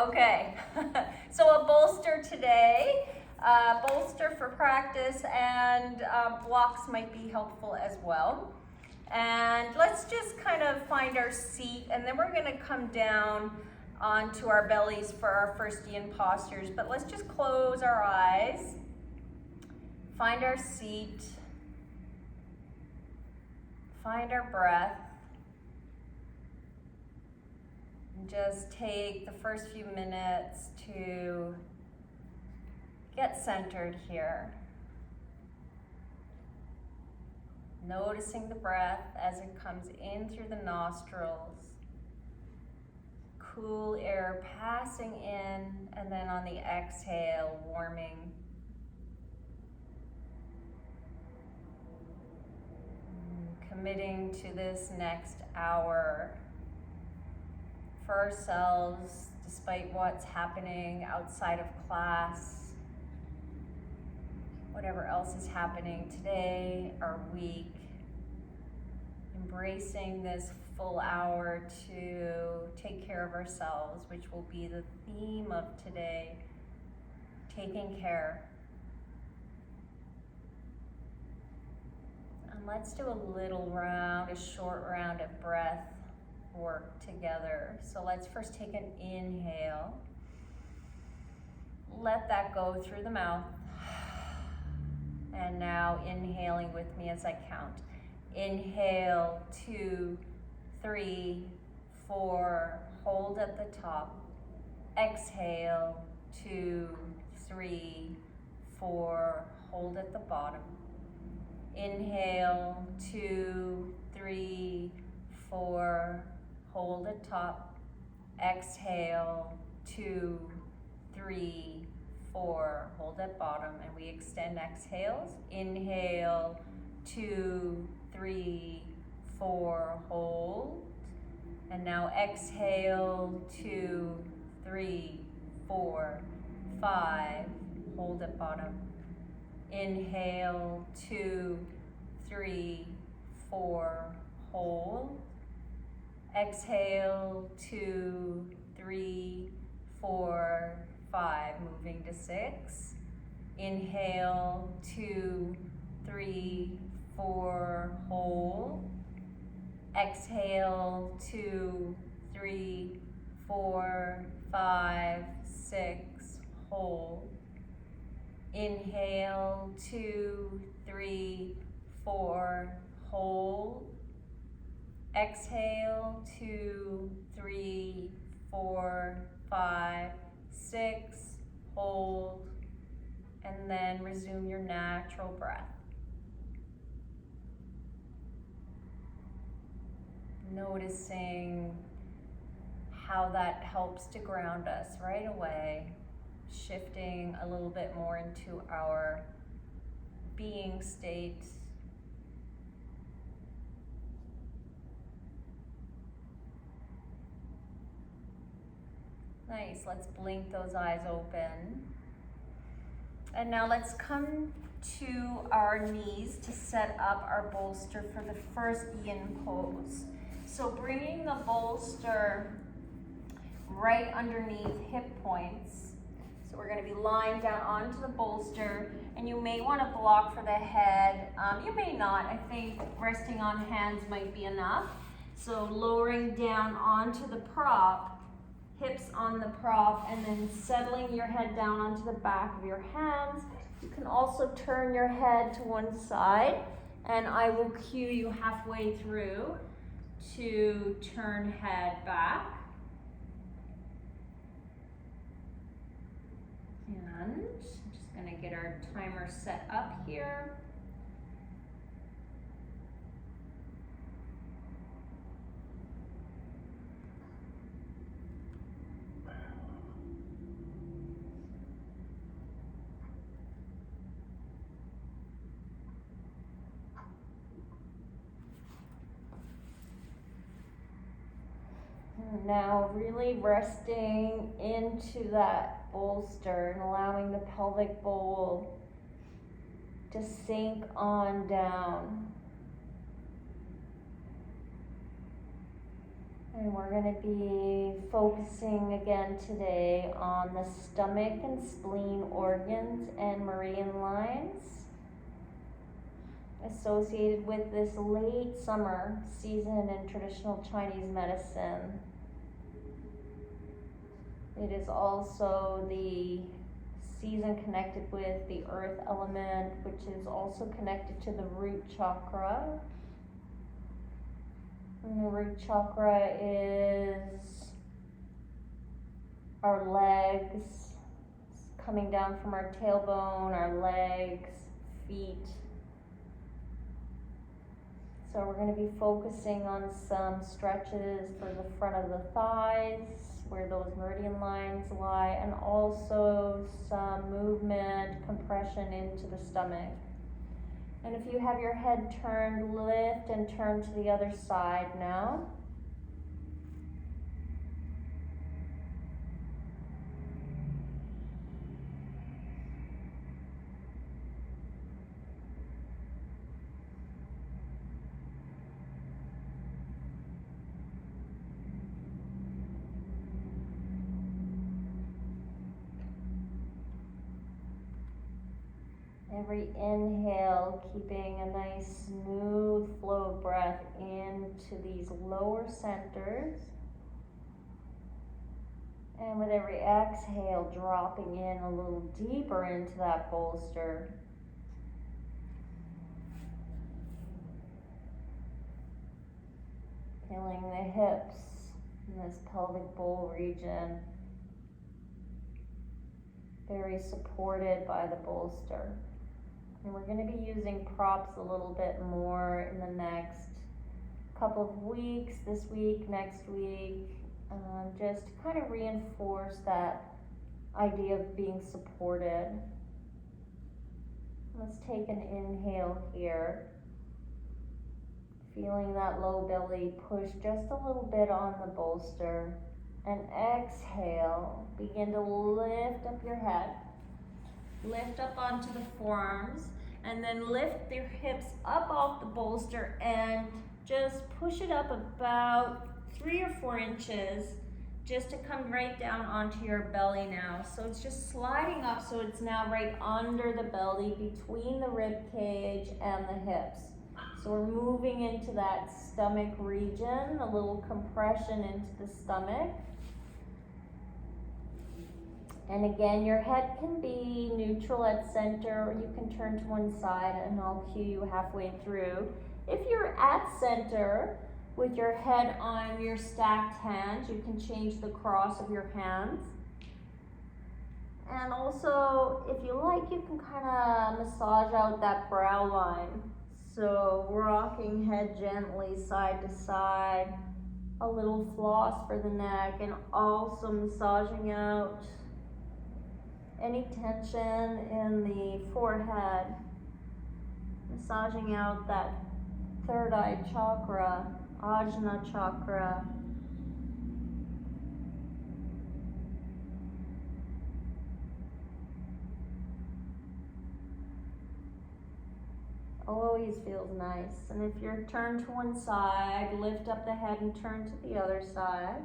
Okay, so a bolster today, bolster for practice, and blocks might be helpful as well. And let's just kind of find our seat, and then we're gonna come down onto our bellies for our first yin postures, but let's just close our eyes, find our seat, find our breath. Just take the first few minutes to get centered here. Noticing the breath as it comes in through the nostrils. Cool air passing in, and then on the exhale, warming. Committing to this next hour for ourselves, despite what's happening outside of class, whatever else is happening today or week, embracing this full hour to take care of ourselves, which will be the theme of today, taking care. And let's do a little round, a short round of breath work together. So let's first take an inhale. Let that go through the mouth. And now inhaling with me as I count. Inhale, 2, 3, 4, hold at the top. Exhale, 2, 3, 4, hold at the bottom. Inhale, 2, 3, 4, hold at top. Exhale, 2, 3, 4, hold at bottom, and we extend exhales. Inhale, 2, 3, 4, hold. And now exhale, 2, 3, 4, 5, hold at bottom. Inhale, 2, 3, 4, hold. Exhale, 2, 3, 4, 5, moving to 6. Inhale, 2, 3, 4, hold. Exhale, 2, 3, 4, 5, 6, hold. Inhale, 2, 3, 4, hold. Exhale, 2, 3, 4, 5, 6, hold, and then resume your natural breath. Noticing how that helps to ground us right away, shifting a little bit more into our being state. Nice, let's blink those eyes open. And now let's come to our knees to set up our bolster for the first yin pose. So bringing the bolster right underneath hip points. So we're going to be lying down onto the bolster, and you may want to block for the head. You may not. I think resting on hands might be enough. So lowering down onto the prop, hips on the prop, and then settling your head down onto the back of your hands. You can also turn your head to one side, and I will cue you halfway through to turn head back. And I'm just going to get our timer set up here. Now really resting into that bolster and allowing the pelvic bowl to sink on down. And we're going to be focusing again today on the stomach and spleen organs and meridian lines associated with this late summer season in traditional Chinese medicine. It is also the season connected with the earth element, which is also connected to the root chakra. And the root chakra is our legs, coming down from our tailbone, our legs, feet. So we're going to be focusing on some stretches for the front of the thighs, where those meridian lines lie, and also some movement, compression into the stomach. And if you have your head turned, lift and turn to the other side now. Every inhale, keeping a nice smooth flow of breath into these lower centers. And with every exhale, dropping in a little deeper into that bolster. Feeling the hips in this pelvic bowl region. Very supported by the bolster. And we're going to be using props a little bit more in the next couple of weeks, this week, next week, just to kind of reinforce that idea of being supported. Let's take an inhale here. Feeling that low belly push just a little bit on the bolster. And exhale, begin to lift up your head. Lift up onto the forearms, and then lift your hips up off the bolster and just push it up about 3 or 4 inches just to come right down onto your belly now. So it's just sliding up, so it's now right under the belly, between the rib cage and the hips. So we're moving into that stomach region, a little compression into the stomach. And again, your head can be neutral at center, or you can turn to one side and I'll cue you halfway through. If you're at center with your head on your stacked hands, you can change the cross of your hands. And also, if you like, you can kind of massage out that brow line. So rocking head gently side to side, a little floss for the neck, and also massaging out any tension in the forehead, massaging out that third eye chakra, Ajna chakra. Always feels nice. And if you're turned to one side, lift up the head and turn to the other side.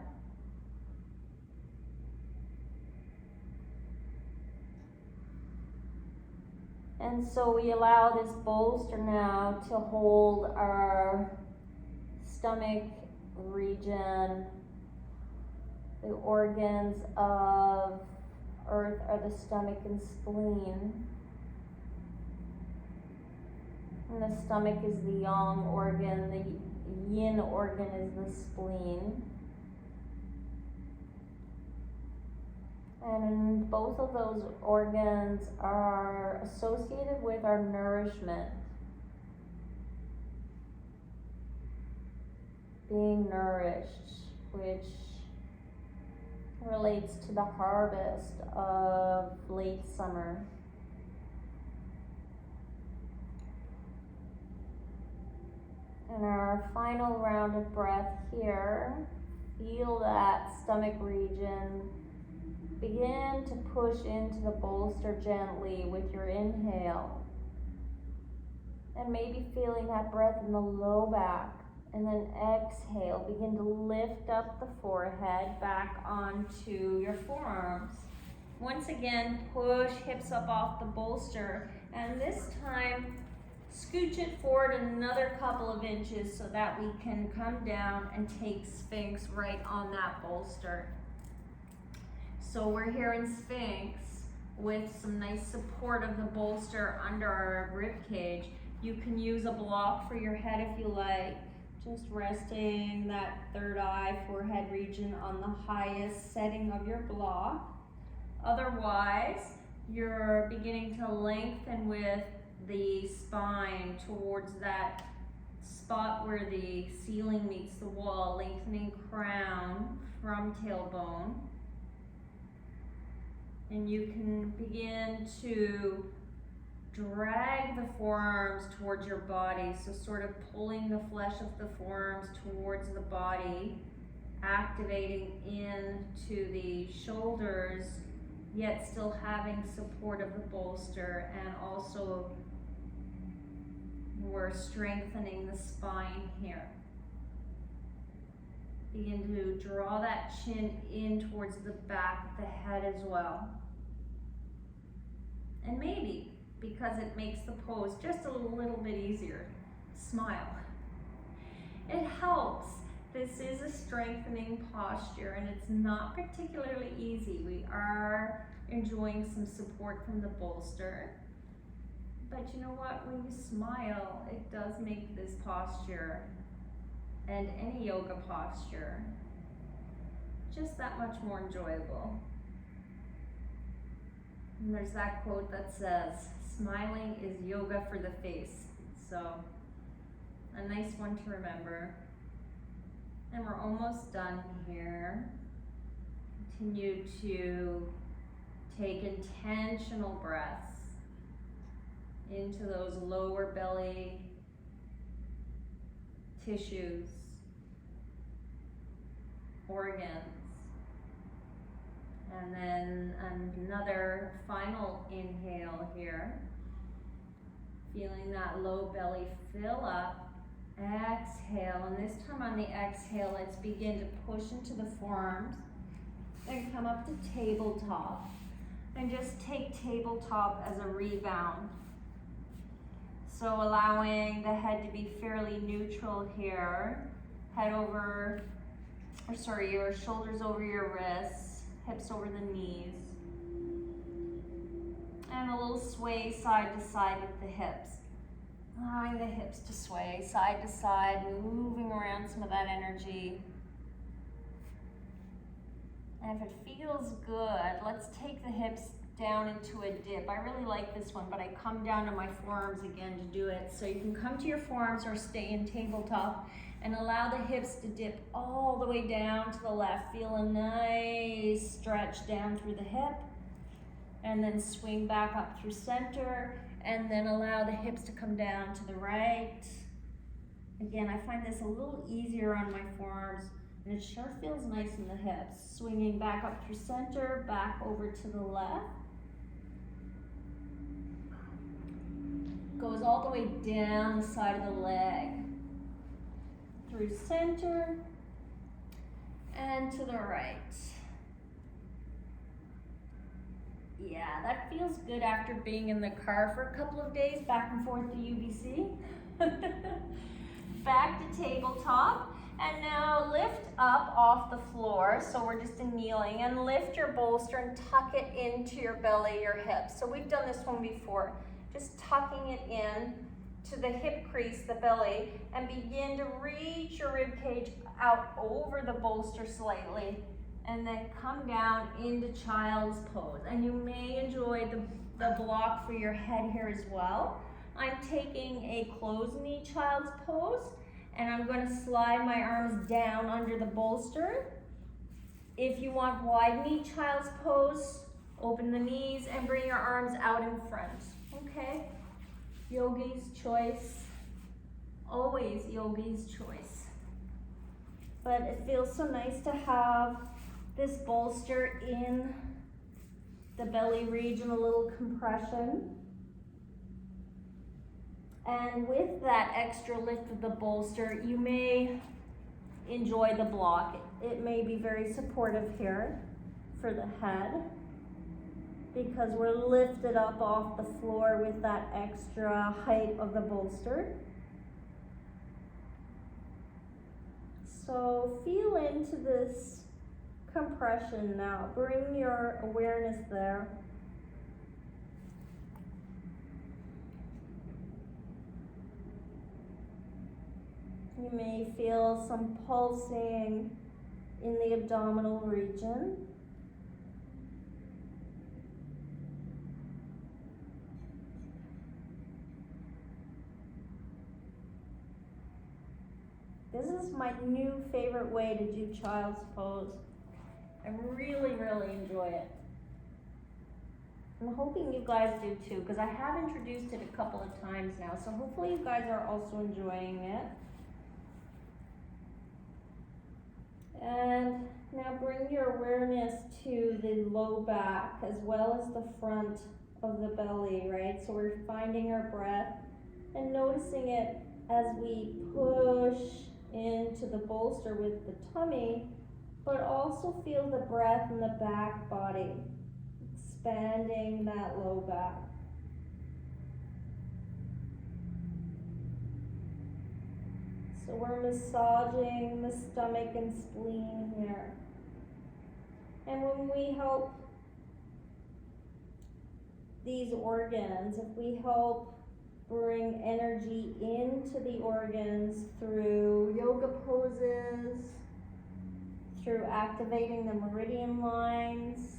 And so we allow this bolster now to hold our stomach region. The organs of earth are the stomach and spleen. And the stomach is the yang organ, the yin organ is the spleen. And both of those organs are associated with our nourishment. Being nourished, which relates to the harvest of late summer. And our final round of breath here, feel that stomach region. Begin to push into the bolster gently with your inhale. And maybe feeling that breath in the low back And then exhale, begin to lift up the forehead back onto your forearms. Once again, push hips up off the bolster, and this time, scooch it forward another couple of inches so that we can come down and take Sphinx right on that bolster. So we're here in Sphinx with some nice support of the bolster under our rib cage. You can use a block for your head if you like, just resting that third eye, forehead region on the highest setting of your block. Otherwise, you're beginning to lengthen with the spine towards that spot where the ceiling meets the wall, lengthening crown from tailbone. And you can begin to drag the forearms towards your body, so sort of pulling the flesh of the forearms towards the body, activating into the shoulders, yet still having support of the bolster, and also we're strengthening the spine here. Begin to draw that chin in towards the back of the head as well. And maybe, because it makes the pose just a little bit easier, smile. It helps. This is a strengthening posture, and it's not particularly easy. We are enjoying some support from the bolster. But you know what? When you smile, it does make this posture and any yoga posture just that much more enjoyable. And there's that quote that says, smiling is yoga for the face. So, a nice one to remember. And we're almost done here. Continue to take intentional breaths into those lower belly tissues, organs. And then another final inhale here. Feeling that low belly fill up. Exhale, and this time on the exhale, let's begin to push into the forearms and come up to tabletop. And just take tabletop as a rebound. So allowing the head to be fairly neutral here. Head over, your shoulders over your wrists, hips over the knees. And a little sway side to side with the hips. Allowing the hips to sway side to side, moving around some of that energy. And if it feels good, let's take the hips down into a dip. I really like this one, but I come down to my forearms again to do it. So you can come to your forearms or stay in tabletop and allow the hips to dip all the way down to the left. Feel a nice stretch down through the hip. And then swing back up through center. And then allow the hips to come down to the right. Again, I find this a little easier on my forearms, and it sure feels nice in the hips. Swinging back up through center, back over to the left. Goes all the way down the side of the leg. Through center, and to the right. Yeah, that feels good after being in the car for a couple of days, back and forth to UBC. Back to tabletop, and now lift up off the floor, so we're just in kneeling, and lift your bolster and tuck it into your belly, your hips. So we've done this one before, just tucking it in to the hip crease, the belly, and begin to reach your rib cage out over the bolster slightly. And then come down into child's pose. And you may enjoy the block for your head here as well. I'm taking a closed knee child's pose, and I'm going to slide my arms down under the bolster. If you want wide knee child's pose, open the knees and bring your arms out in front. Okay? Yogi's choice. Always yogi's choice. But it feels so nice to have this bolster in the belly region, a little compression. And with that extra lift of the bolster, you may enjoy the block. It may be very supportive here for the head because we're lifted up off the floor with that extra height of the bolster. So feel into this compression now. Bring your awareness there. You may feel some pulsing in the abdominal region. This is my new favorite way to do child's pose. I really, really enjoy it. I'm hoping you guys do too, because I have introduced it a couple of times now, so hopefully you guys are also enjoying it. And now bring your awareness to the low back as well as the front of the belly, right? So we're finding our breath and noticing it as we push into the bolster with the tummy, but also feel the breath in the back body, expanding that low back. So we're massaging the stomach and spleen here. And when we help these organs, if we help bring energy into the organs through yoga poses, through activating the meridian lines,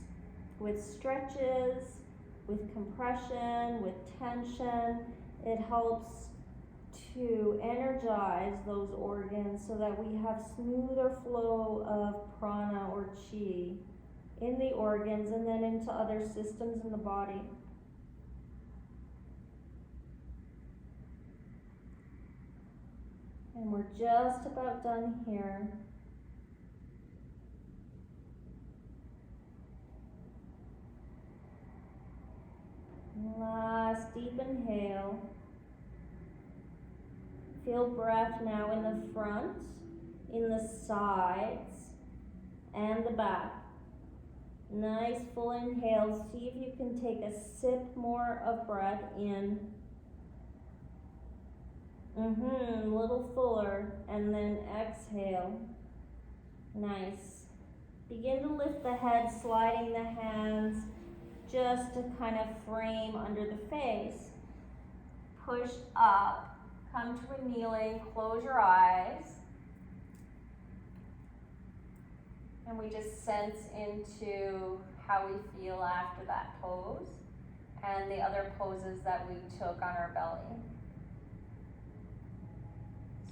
with stretches, with compression, with tension, it helps to energize those organs so that we have smoother flow of prana or chi in the organs and then into other systems in the body. And we're just about done here. Last deep inhale. Feel breath now in the front, in the sides, and the back. Nice full inhale. See if you can take a sip more of breath in. A little fuller, and then exhale. Nice. Begin to lift the head, sliding the hands just to kind of frame under the face. Push up, come to a kneeling, close your eyes. And we just sense into how we feel after that pose and the other poses that we took on our belly.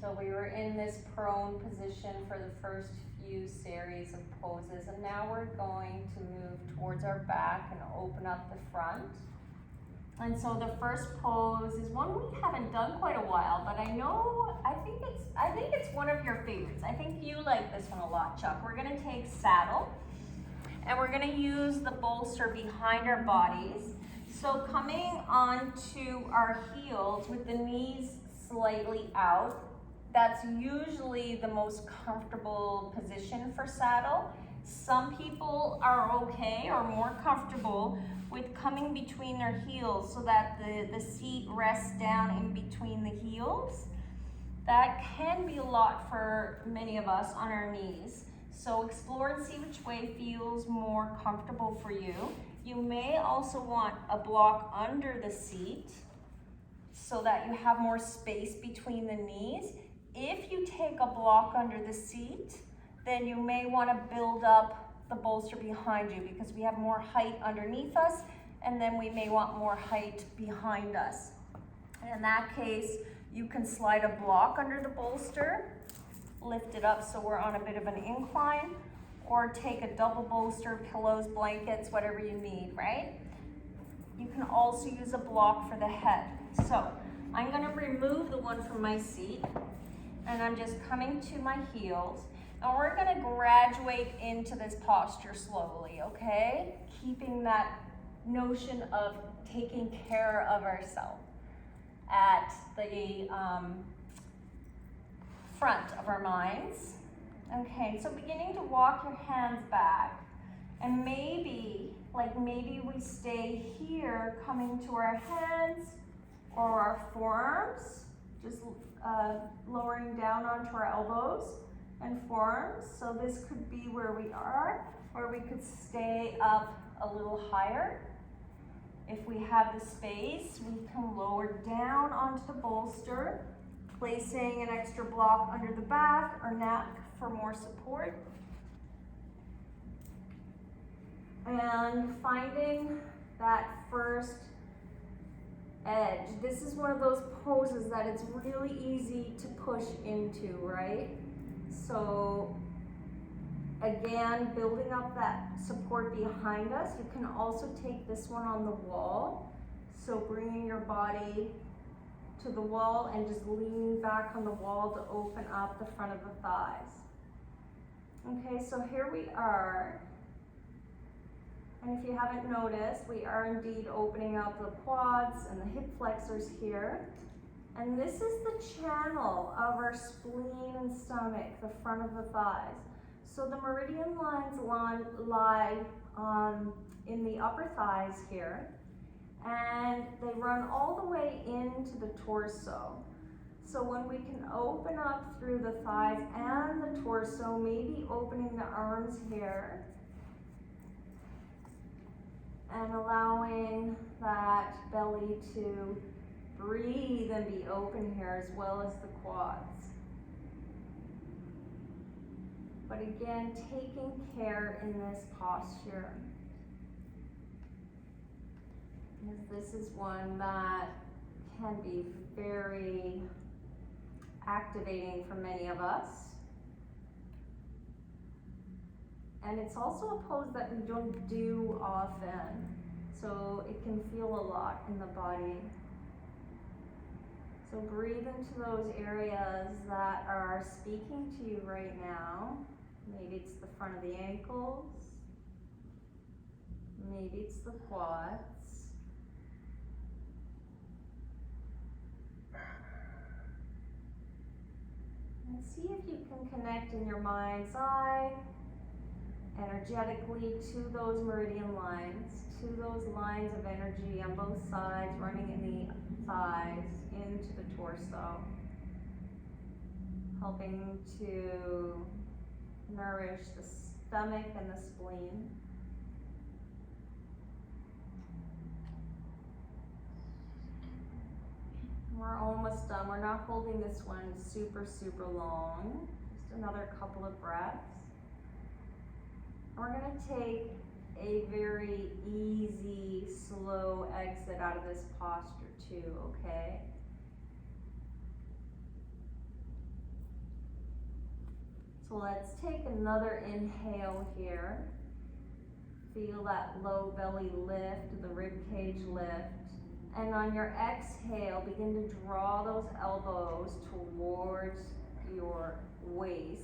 So we were in this prone position for the first few series of poses, and now we're going to move towards our back and open up the front. And so the first pose is one we haven't done quite a while, but I think it's one of your favorites. I think you like this one a lot, Chuck. We're gonna take saddle, and we're gonna use the bolster behind our bodies. So coming onto our heels with the knees slightly out, that's usually the most comfortable position for saddle. Some people are okay or more comfortable with coming between their heels so that the seat rests down in between the heels. That can be a lot for many of us on our knees. So explore and see which way feels more comfortable for you. You may also want a block under the seat so that you have more space between the knees. If you take a block under the seat, then you may want to build up the bolster behind you because we have more height underneath us, and then we may want more height behind us. And in that case, you can slide a block under the bolster, lift it up so we're on a bit of an incline, or take a double bolster, pillows, blankets, whatever you need, right? You can also use a block for the head. So I'm going to remove the one from my seat, and I'm just coming to my heels. And we're gonna graduate into this posture slowly, okay? Keeping that notion of taking care of ourselves. at the front of our minds. Okay, so beginning to walk your hands back. And maybe we stay here, coming to our hands or our forearms, just lowering down onto our elbows and forearms. So this could be where we are, or we could stay up a little higher. If we have the space, we can lower down onto the bolster, placing an extra block under the back or neck for more support. And finding that first edge. This is one of those poses that it's really easy to push into, right? So again, building up that support behind us. You can also take this one on the wall. So bringing your body to the wall and just leaning back on the wall to open up the front of the thighs. Okay, so here we are. And if you haven't noticed, we are indeed opening up the quads and the hip flexors here. And this is the channel of our spleen and stomach, the front of the thighs. So the meridian lines lie in the upper thighs here, and they run all the way into the torso. So when we can open up through the thighs and the torso, maybe opening the arms here, and allowing that belly to breathe and be open here, as well as the quads. But again, taking care in this posture, because this is one that can be very activating for many of us. And it's also a pose that we don't do often, so it can feel a lot in the body. So breathe into those areas that are speaking to you right now. Maybe it's the front of the ankles. Maybe it's the quads. And see if you can connect in your mind's eye energetically to those meridian lines, to those lines of energy on both sides, running in the thighs, into the torso, helping to nourish the stomach and the spleen. We're almost done. We're not holding this one super long. Just another couple of breaths. We're going to take a very easy, slow exit out of this posture too, okay? So let's take another inhale here. Feel that low belly lift, the rib cage lift. And on your exhale, begin to draw those elbows towards your waist.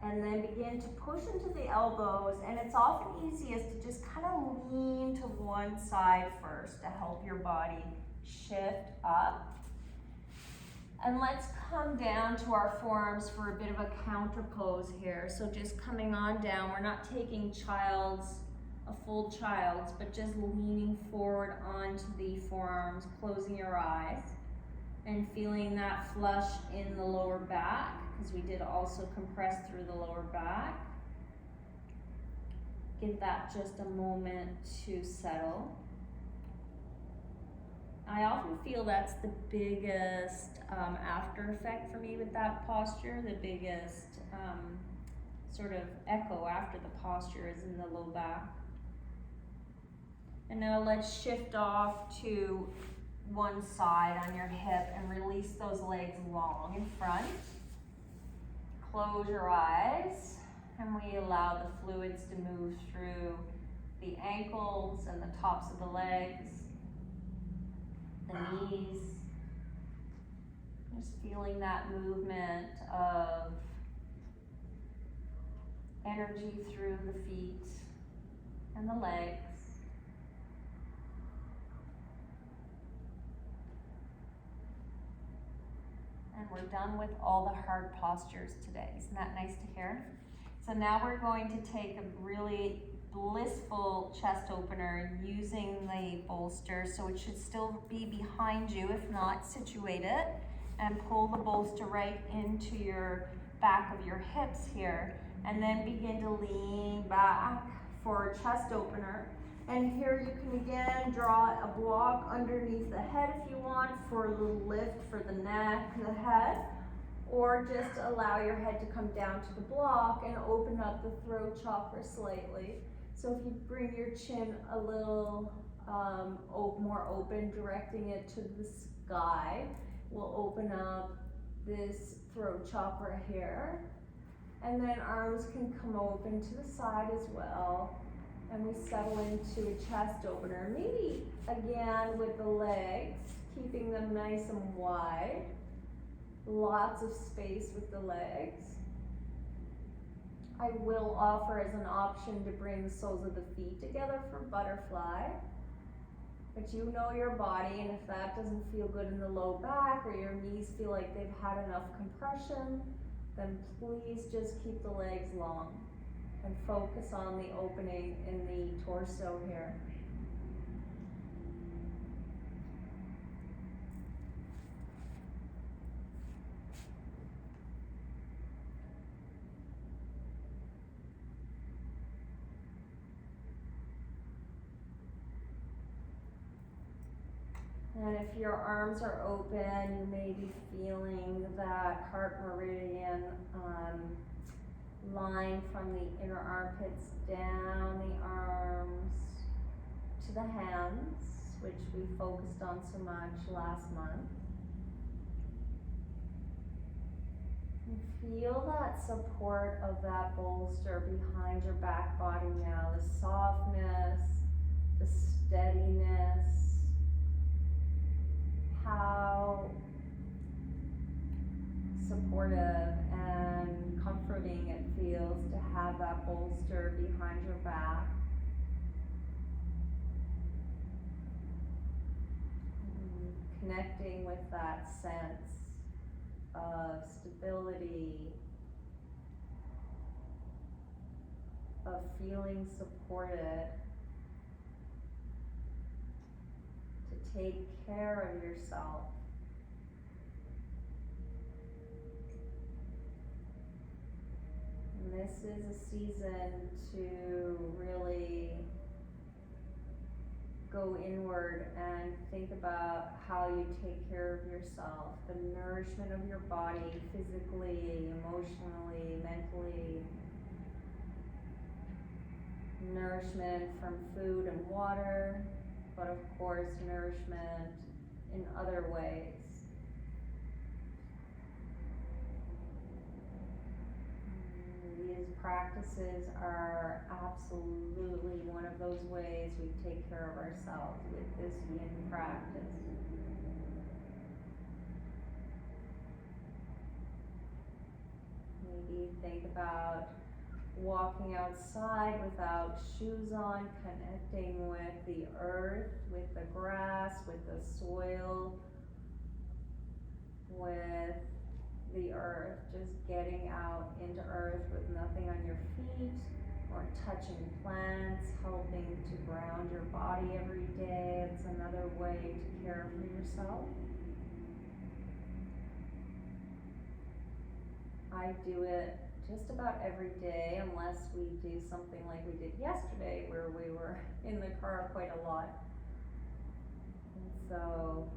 And then begin to push into the elbows, and it's often easiest to just kind of lean to one side first to help your body shift up. And let's come down to our forearms for a bit of a counter pose here. So just coming on down, we're not taking a full child's, but just leaning forward onto the forearms, closing your eyes, and feeling that flush in the lower back, because we did also compress through the lower back. Give that just a moment to settle. I often feel that's the biggest after effect for me with that posture. The biggest sort of echo after the posture is in the low back. And now let's shift off to one side on your hip and release those legs long in front. Close your eyes, and we allow the fluids to move through the ankles and the tops of the legs, the knees. Just feeling that movement of energy through the feet and the legs. we're done with all the hard postures today. Isn't that nice to hear? So now we're going to take a really blissful chest opener using the bolster, so it should still be behind you. If not, situate it and pull the bolster right into your back of your hips here, and then begin to lean back for a chest opener. And here you can again draw a block underneath the head if you want for a little lift for the neck, the head, or just allow your head to come down to the block and open up the throat chakra slightly. So if you bring your chin a little more open, directing it to the sky, will open up this throat chakra here. And then arms can come open to the side as well. And we settle into a chest opener. Maybe again with the legs, keeping them nice and wide. Lots of space with the legs. I will offer as an option to bring the soles of the feet together for butterfly. But you know your body, and if that doesn't feel good in the low back or your knees feel like they've had enough compression, then please just keep the legs long and focus on the opening in the torso here. And if your arms are open, you may be feeling that heart meridian line from the inner armpits down the arms to the hands, which we focused on so much last month. And feel that support of that bolster behind your back body now, the softness, the steadiness, how supportive and comforting it feels to have that bolster behind your back. Connecting with that sense of stability, of feeling supported, to take care of yourself. And this is a season to really go inward and think about how you take care of yourself, the nourishment of your body, physically, emotionally, mentally, nourishment from food and water, but of course nourishment in other ways. These practices are absolutely one of those ways we take care of ourselves with this yin practice. Maybe think about walking outside without shoes on, connecting with the earth, with the grass, with the soil, with the earth, just getting out into earth with nothing on your feet or touching plants, helping to ground your body every day. It's another way to care for yourself. I do it just about every day, unless we do something like we did yesterday where we were in the car quite a lot. And so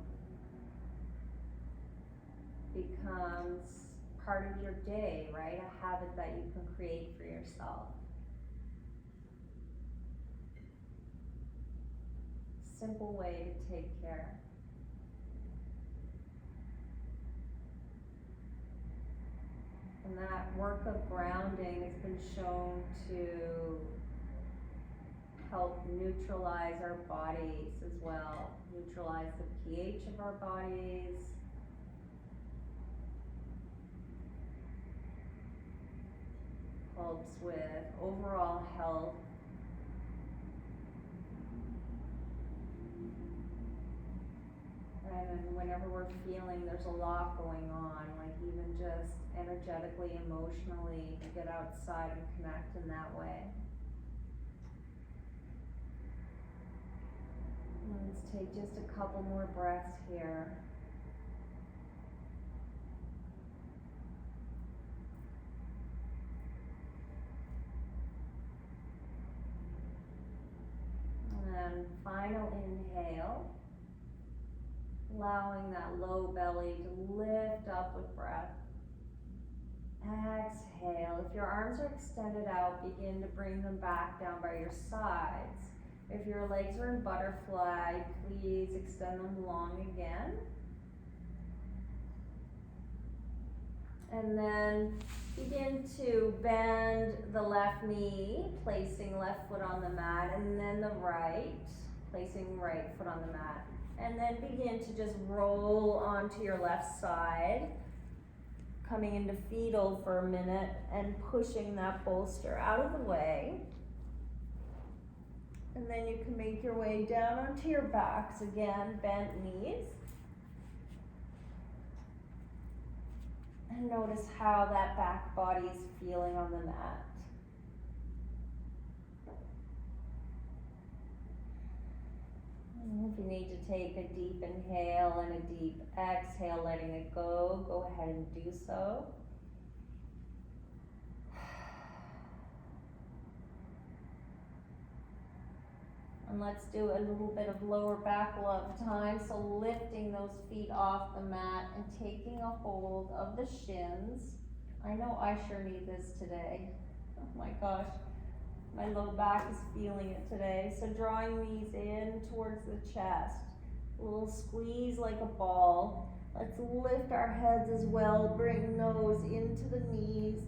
becomes part of your day, right? A habit that you can create for yourself. Simple way to take care. And that work of grounding has been shown to help neutralize our bodies as well, neutralize the pH of our bodies, helps with overall health. And and whenever we're feeling there's a lot going on, like even just energetically, emotionally, to get outside and connect in that way. Let's take just a couple more breaths here. And final inhale, allowing that low belly to lift up with breath. Exhale. If your arms are extended out, begin to bring them back down by your sides. If your legs are in butterfly, please extend them long again. And then begin to bend the left knee, placing left foot on the mat, and then the right, placing right foot on the mat. And then begin to just roll onto your left side, coming into fetal for a minute and pushing that bolster out of the way. And then you can make your way down onto your backs again, bent knees. And notice how that back body is feeling on the mat. And if you need to take a deep inhale and a deep exhale, letting it go, go ahead and do so. And let's do a little bit of lower back love time. So lifting those feet off the mat and taking a hold of the shins. I know I sure need this today. Oh my gosh, my low back is feeling it today. So drawing these in towards the chest. A little squeeze like a ball. Let's lift our heads as well. Bring nose into the knees.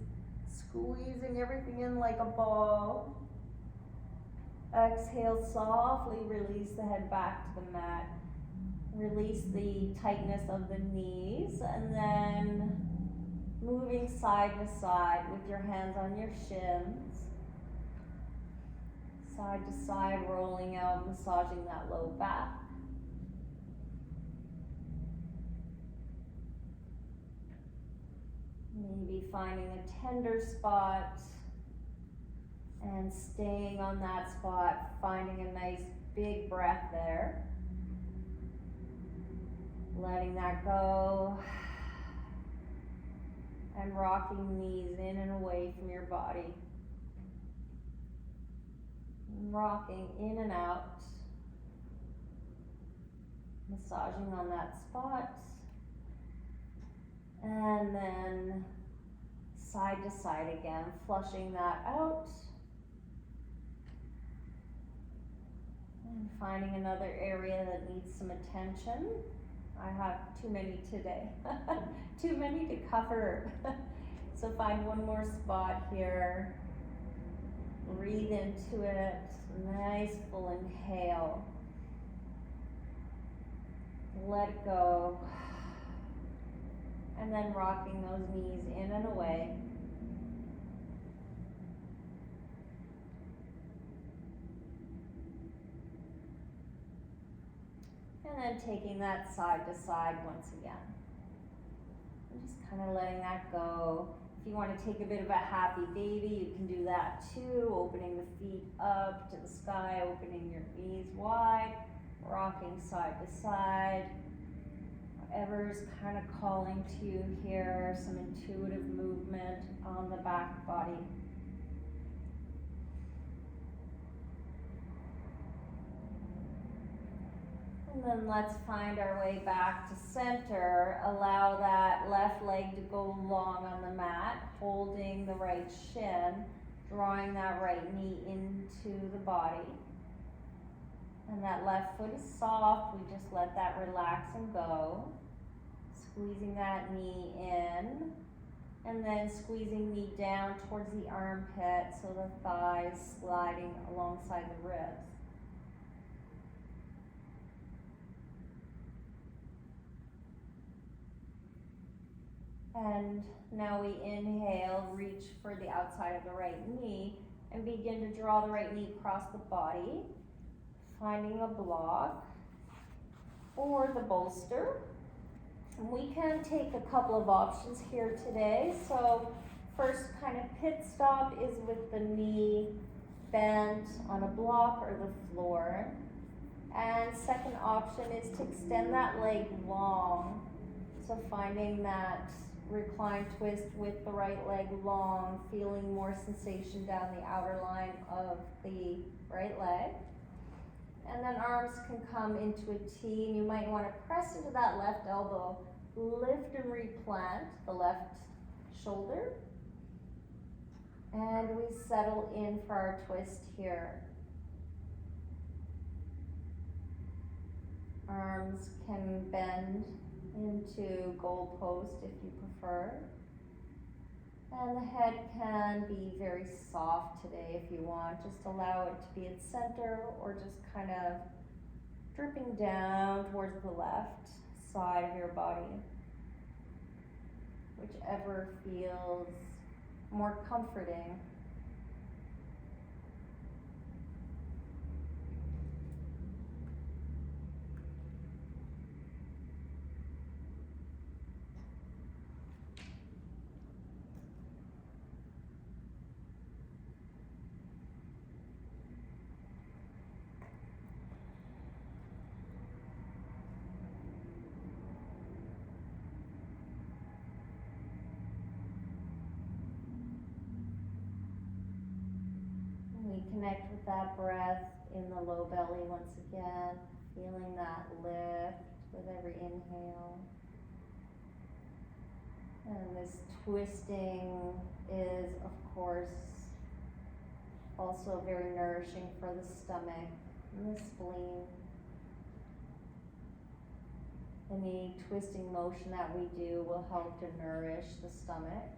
Squeezing everything in like a ball. Exhale, softly release the head back to the mat. Release the tightness of the knees, and then moving side to side with your hands on your shins. Side to side, rolling out, massaging that low back. Maybe finding a tender spot and staying on that spot, finding a nice big breath there. Letting that go. And rocking knees in and away from your body. Rocking in and out. Massaging on that spot. And then side to side again, flushing that out. And finding another area that needs some attention. I have too many today. Too many to cover. So find one more spot here. Breathe into it. Nice full inhale. Let go. And then rocking those knees in and away. And then taking that side to side once again. And just kind of letting that go. If you want to take a bit of a happy baby, you can do that too. Opening the feet up to the sky, opening your knees wide, rocking side to side. Whatever's kind of calling to you here, some intuitive movement on the back body. And then let's find our way back to center. Allow that left leg to go long on the mat, holding the right shin, drawing that right knee into the body. And that left foot is soft. We just let that relax and go. Squeezing that knee in. And then squeezing knee down towards the armpit so the thigh is sliding alongside the ribs. And now we inhale, reach for the outside of the right knee, and begin to draw the right knee across the body, finding a block. or the bolster. And we can take a couple of options here today. So first kind of pit stop is with the knee bent on a block or the floor. And second option is to extend that leg long. So finding that reclined twist with the right leg long, feeling more sensation down the outer line of the right leg. And then arms can come into a T, and you might want to press into that left elbow, lift and replant the left shoulder. And we settle in for our twist here. Arms can bend into goal post if you prefer. And the head can be very soft today if you want. Just allow it to be at center or just kind of dripping down towards the left side of your body. Whichever feels more comforting. Connect with that breath in the low belly once again, feeling that lift with every inhale. And this twisting is, of course, also very nourishing for the stomach and the spleen. Any twisting motion that we do will help to nourish the stomach.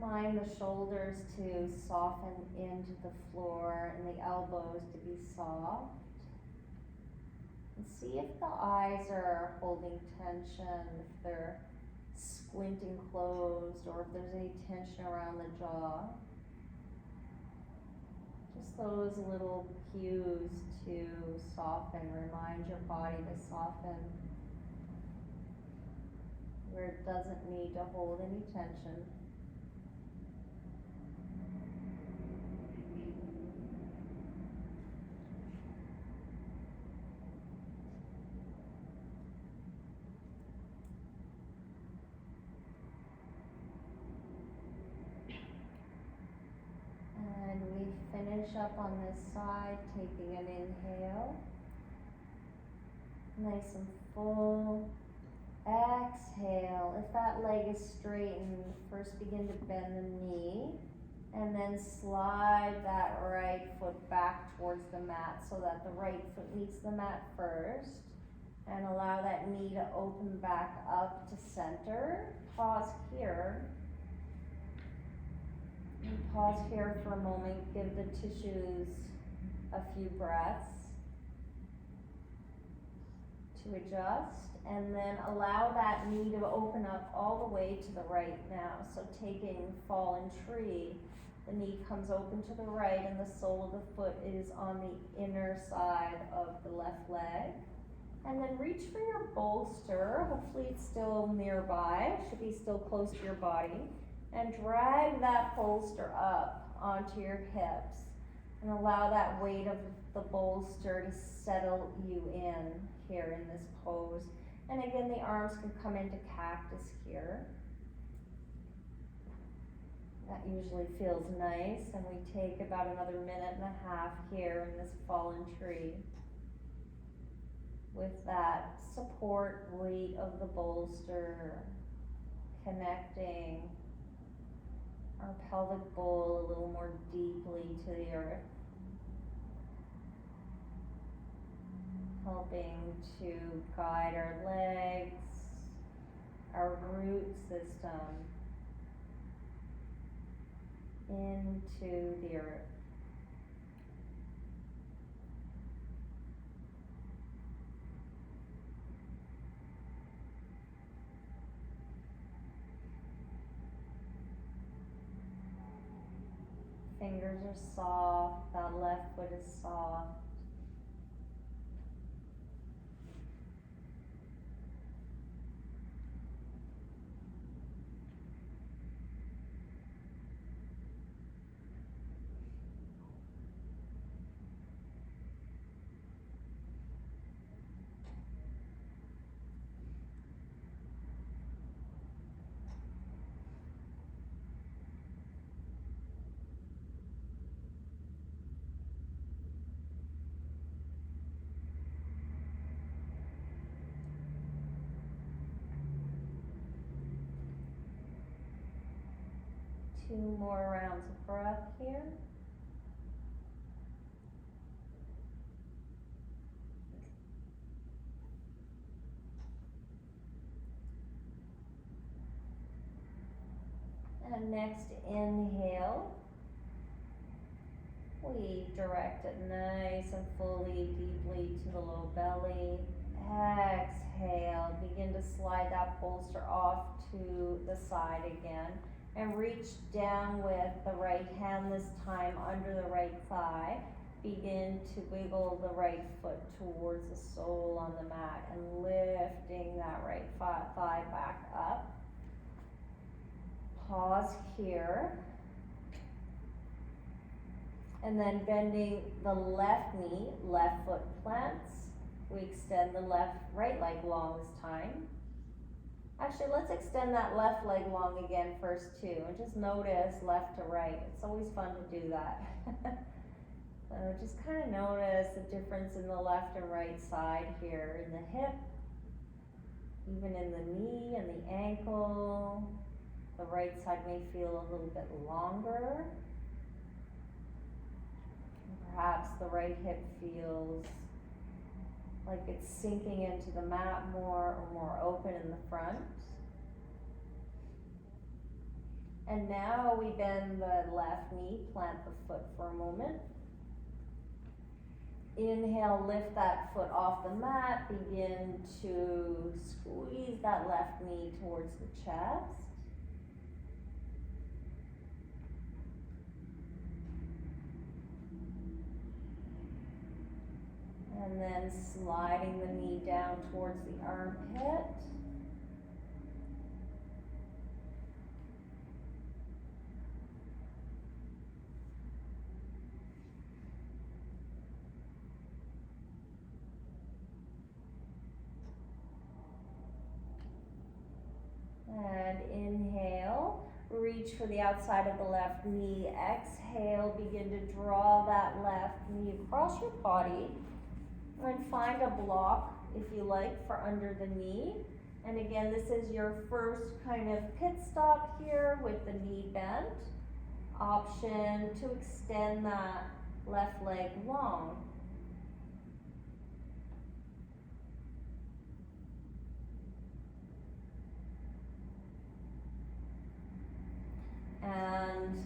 Align the shoulders to soften into the floor and the elbows to be soft. And see if the eyes are holding tension, if they're squinting closed, or if there's any tension around the jaw. Just those little cues to soften. Remind your body to soften where it doesn't need to hold any tension. And we finish up on this side, taking an inhale. Nice and full. Exhale. If that leg is straightened, first begin to bend the knee. And then slide that right foot back towards the mat so that the right foot meets the mat first. And allow that knee to open back up to center. Pause here. And pause here for a moment. Give the tissues a few breaths to adjust. And then allow that knee to open up all the way to the right now. So taking fallen tree, the knee comes open to the right and the sole of the foot is on the inner side of the left leg. And then reach for your bolster. Hopefully it's still nearby, should be still close to your body. And drag that bolster up onto your hips. And allow that weight of the bolster to settle you in here in this pose. And again, the arms can come into cactus here. That usually feels nice. And we take about another minute and a half here in this fallen tree. With that support weight of the bolster, connecting our pelvic bowl a little more deeply to the earth. Helping to guide our legs, our root system into the earth. fingers are soft, that left foot is soft. Two more rounds of breath here. And next inhale, we direct it nice and fully, deeply to the low belly. Exhale, begin to slide that bolster off to the side again. And reach down with the right hand this time under the right thigh. Begin to wiggle the right foot towards the sole on the mat and lifting that right thigh back up. Pause here. And then bending the left knee, left foot plants. We extend the right leg long this time. Actually, let's extend that left leg long again first too, and just notice left to right. It's always fun to do that. So just kind of notice the difference in the left and right side here, in the hip, even in the knee and the ankle. The right side may feel a little bit longer. Perhaps the right hip feels like it's sinking into the mat more or more open in the front. And now we bend the left knee, plant the foot for a moment. Inhale, lift that foot off the mat, begin to squeeze that left knee towards the chest. And then sliding the knee down towards the armpit. And inhale, reach for the outside of the left knee. Exhale, begin to draw that left knee across your body. And find a block, if you like, for under the knee. And again, this is your first kind of pit stop here with the knee bent. Option to extend that left leg long. And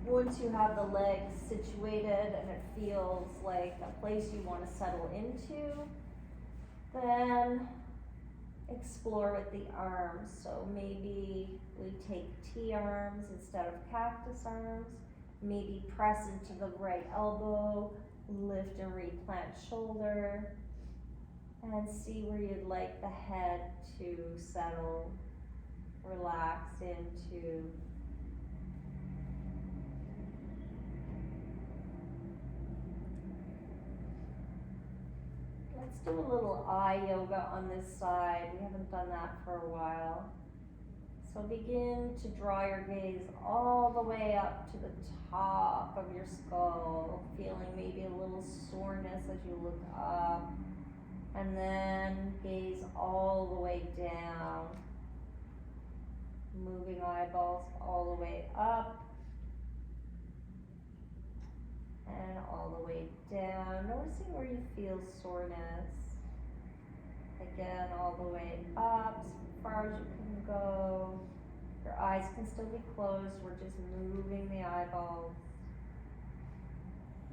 once you have the legs situated and it feels like a place you want to settle into, then explore with the arms. So maybe we take T arms instead of cactus arms. Maybe press into the right elbow, lift and replant shoulder, and see where you'd like the head to settle, relax into. Let's do a little eye yoga on this side. We haven't done that for a while. So begin to draw your gaze all the way up to the top of your skull, feeling maybe a little soreness as you look up. And then gaze all the way down, moving eyeballs all the way up and all the way down, noticing where you feel soreness. Again, all the way up, as far as you can go. Your eyes can still be closed, we're just moving the eyeballs.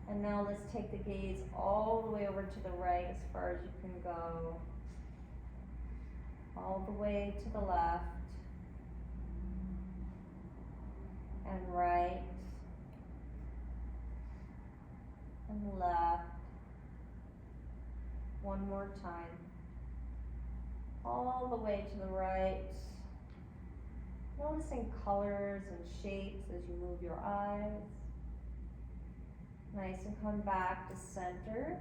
And now let's take the gaze all the way over to the right as far as you can go. All the way to the left and right and left. One more time. All the way to the right. Noticing colors and shapes as you move your eyes. Nice, and come back to center.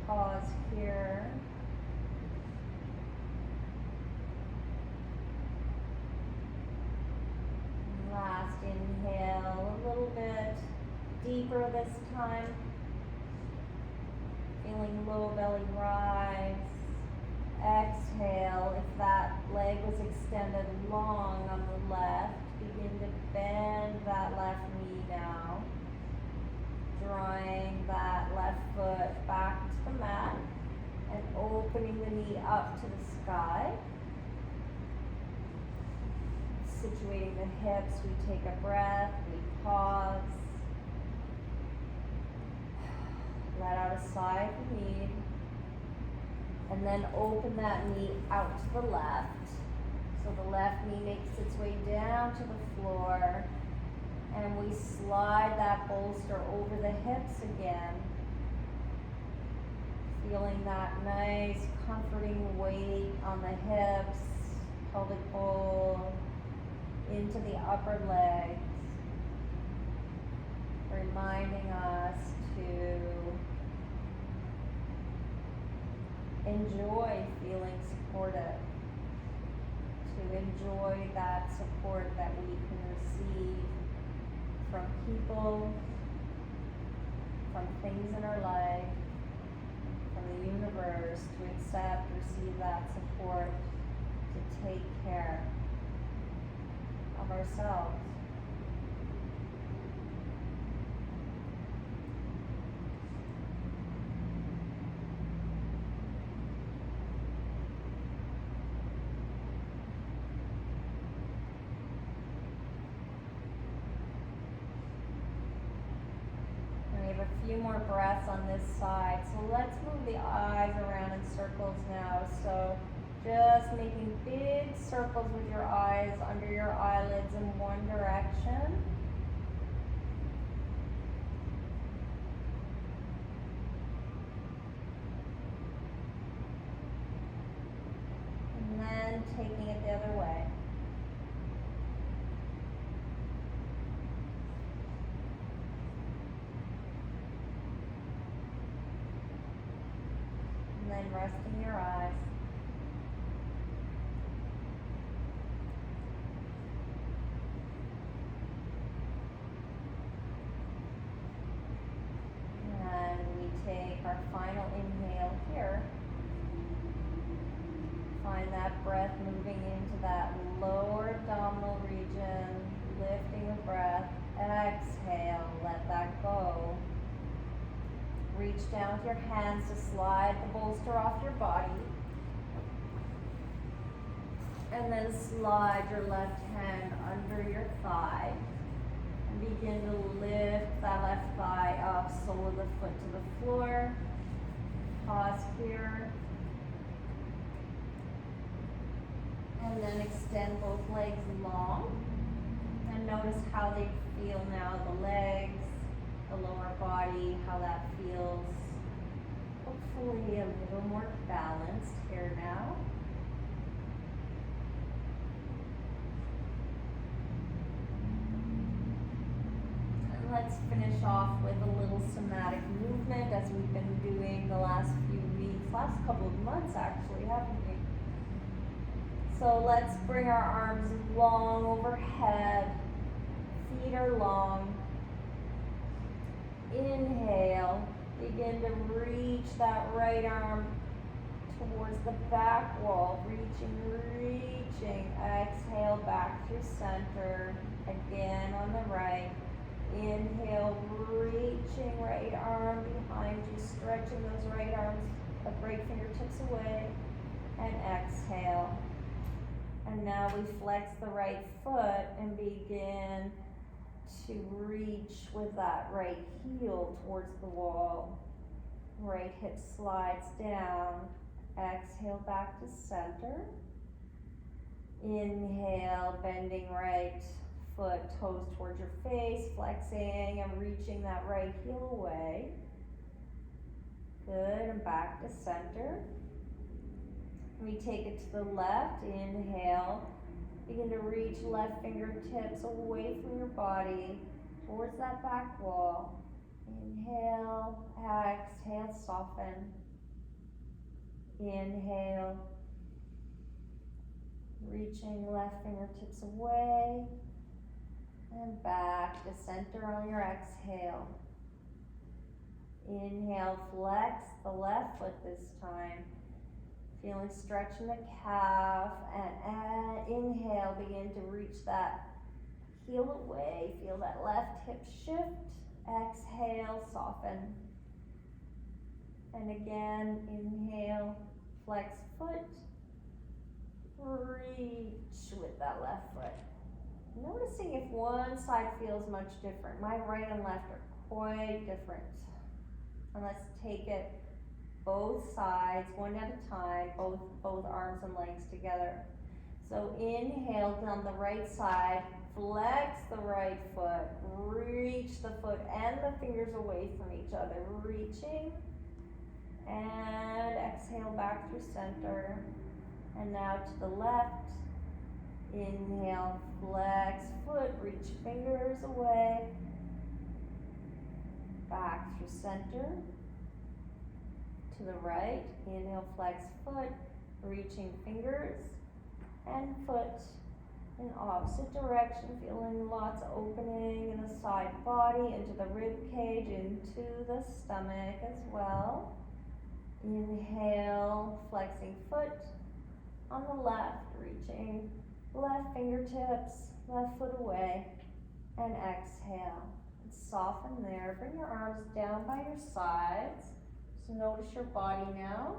Pause here. Last inhale, a little bit deeper this time. Feeling low belly rise. Exhale, if that leg was extended long on the left, begin to bend that left knee now. Drawing that left foot back to the mat and opening the knee up to the sky. Situating the hips, we take a breath, we pause. Let out a sigh if you need. And then open that knee out to the left. So the left knee makes its way down to the floor. And we slide that bolster over the hips again. Feeling that nice, comforting weight on the hips, pelvic bowl, into the upper legs. Reminding us to enjoy feeling supported, to enjoy that support that we can receive from people, from things in our life, from the universe, to accept, receive that support, to take care of ourselves. Few more breaths on this side. So let's move the eyes around in circles now. So just making big circles with your eyes under your eyelids in one direction. And then taking it the other way. And then resting your eyes. And we take our final inhale here. Find that breath moving into that lower abdominal region, lifting the breath. Exhale, let that go. Reach down with your hands to slide the bolster off your body. And then slide your left hand under your thigh. And begin to lift that left thigh up, sole of the foot to the floor. Pause here. And then extend both legs long. And notice how they feel now, the legs, the lower body, how that feels. Hopefully a little more balanced here now. And let's finish off with a little somatic movement as we've been doing the last few weeks, last couple of months actually, haven't we? So let's bring our arms long overhead, feet are long. Inhale, begin to reach that right arm towards the back wall, reaching. Exhale, back through center, again on the right. Inhale, reaching right arm behind you, stretching those right arms, right fingertips away, and exhale. And now we flex the right foot and begin to reach with that right heel towards the wall. Right hip slides down. Exhale back to center. Inhale, bending right foot, toes towards your face, flexing and reaching that right heel away. Good, and back to center. We take it to the left, inhale. Begin to reach left fingertips away from your body, towards that back wall. Inhale, exhale, soften. Inhale, reaching left fingertips away, and back to center on your exhale. Inhale, flex the left foot this time. Feeling stretch in the calf, and inhale, begin to reach that heel away. Feel that left hip shift. Exhale, soften. And again, inhale, flex foot. Reach with that left foot. Noticing if one side feels much different. My right and left are quite different. And let's take it both sides, one at a time, both arms and legs together. So inhale down the right side, flex the right foot, reach the foot and the fingers away from each other, reaching, and exhale back through center. And now to the left, inhale, flex foot, reach fingers away, back through center. To the right, inhale, flex foot, reaching fingers and foot in opposite direction, feeling lots of opening in the side body, into the rib cage, into the stomach as well. Inhale, flexing foot on the left, reaching left fingertips, left foot away, and exhale. And soften there. Bring your arms down by your sides. So notice your body now.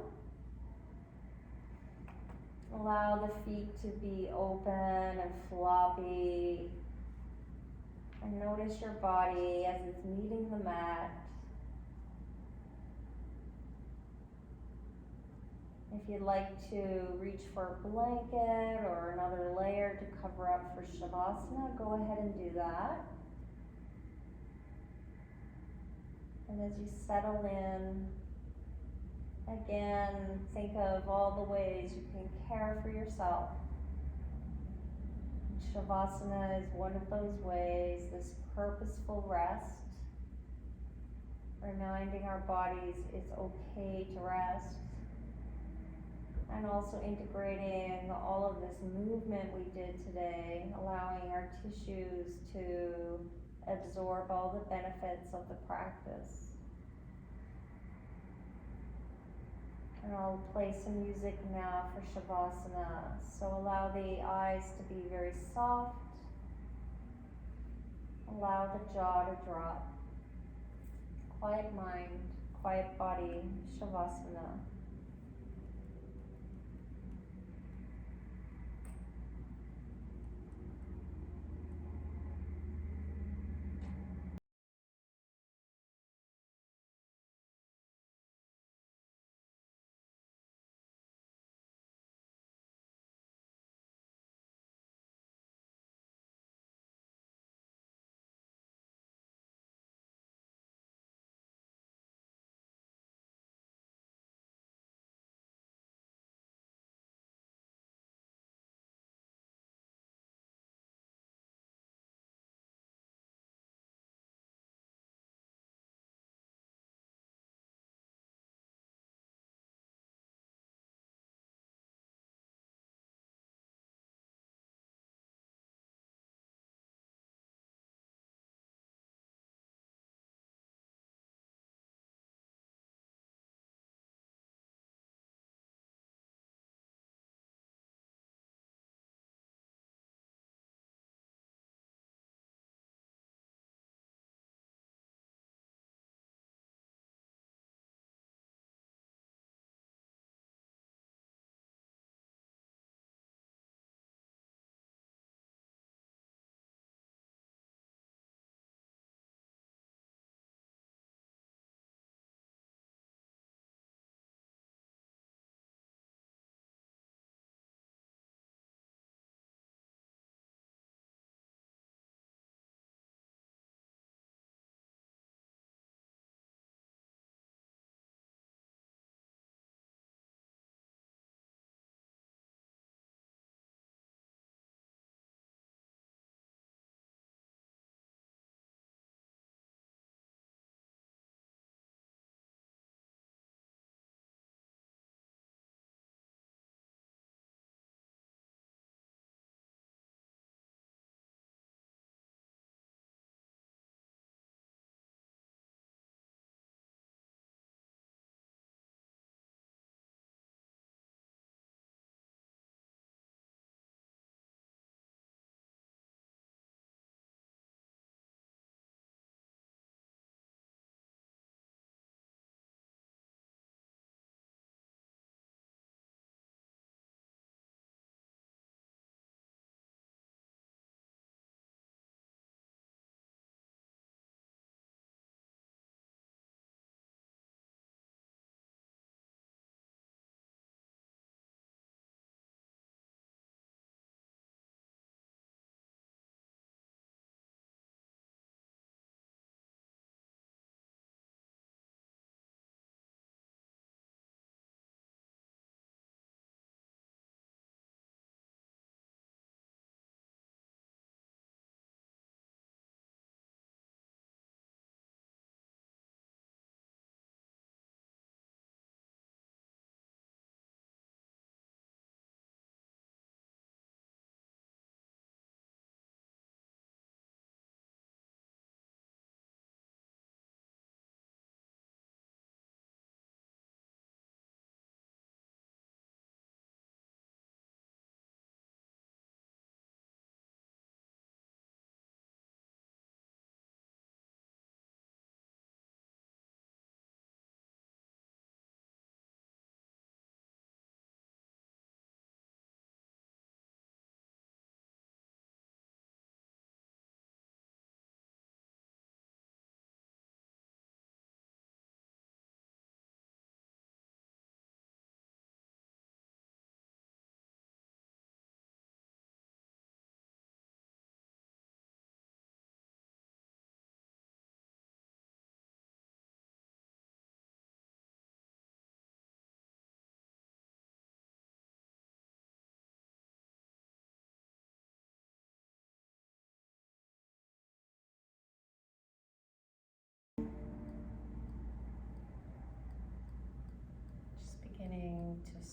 Allow the feet to be open and floppy. And notice your body as it's meeting the mat. If you'd like to reach for a blanket or another layer to cover up for Savasana, go ahead and do that. And as you settle in, again, think of all the ways you can care for yourself. Savasana is one of those ways, this purposeful rest, reminding our bodies it's okay to rest, and also integrating all of this movement we did today, allowing our tissues to absorb all the benefits of the practice. And I'll play some music now for Savasana. So allow the eyes to be very soft. Allow the jaw to drop. Quiet mind, quiet body, Savasana.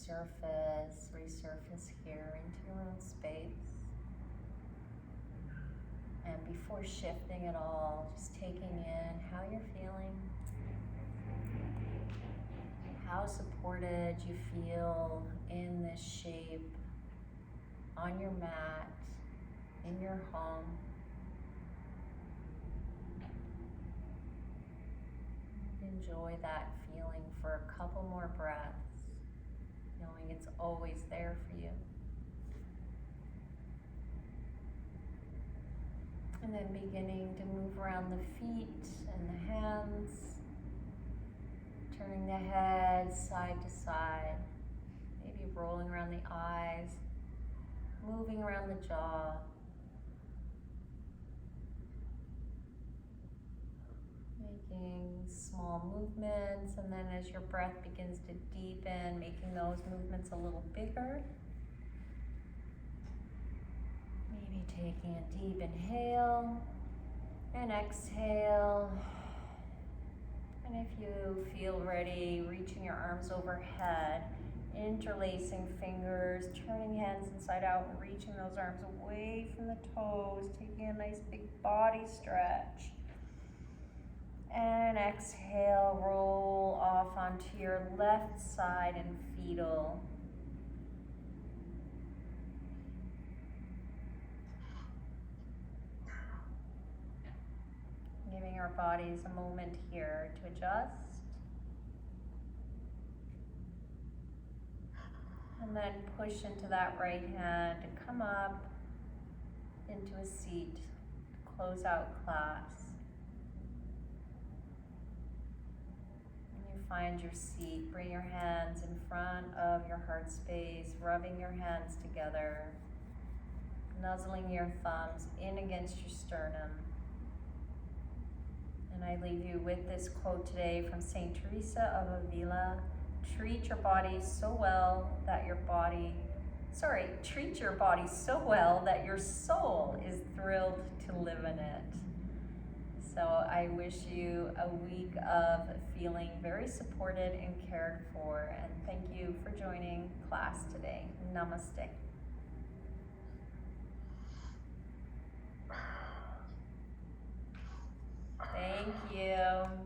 resurface here into your own space. And before shifting at all, just taking in how you're feeling, how supported you feel in this shape, on your mat, in your home. Enjoy that feeling for a couple more breaths, knowing it's always there for you. And then beginning to move around the feet and the hands, turning the head side to side, maybe rolling around the eyes, moving around the jaw. Making small movements, and then as your breath begins to deepen, making those movements a little bigger. Maybe taking a deep inhale and exhale. And if you feel ready, reaching your arms overhead, interlacing fingers, turning hands inside out and reaching those arms away from the toes, taking a nice big body stretch. And exhale, roll off onto your left side in fetal. Giving our bodies a moment here to adjust. And then push into that right hand to come up into a seat, close out class. Find your seat, bring your hands in front of your heart space, rubbing your hands together, nuzzling your thumbs in against your sternum. And I leave you with this quote today from Saint Teresa of Avila: treat your body so well that treat your body so well that your soul is thrilled to live in it. So I wish you a week of feeling very supported and cared for, and thank you for joining class today. Namaste. Thank you.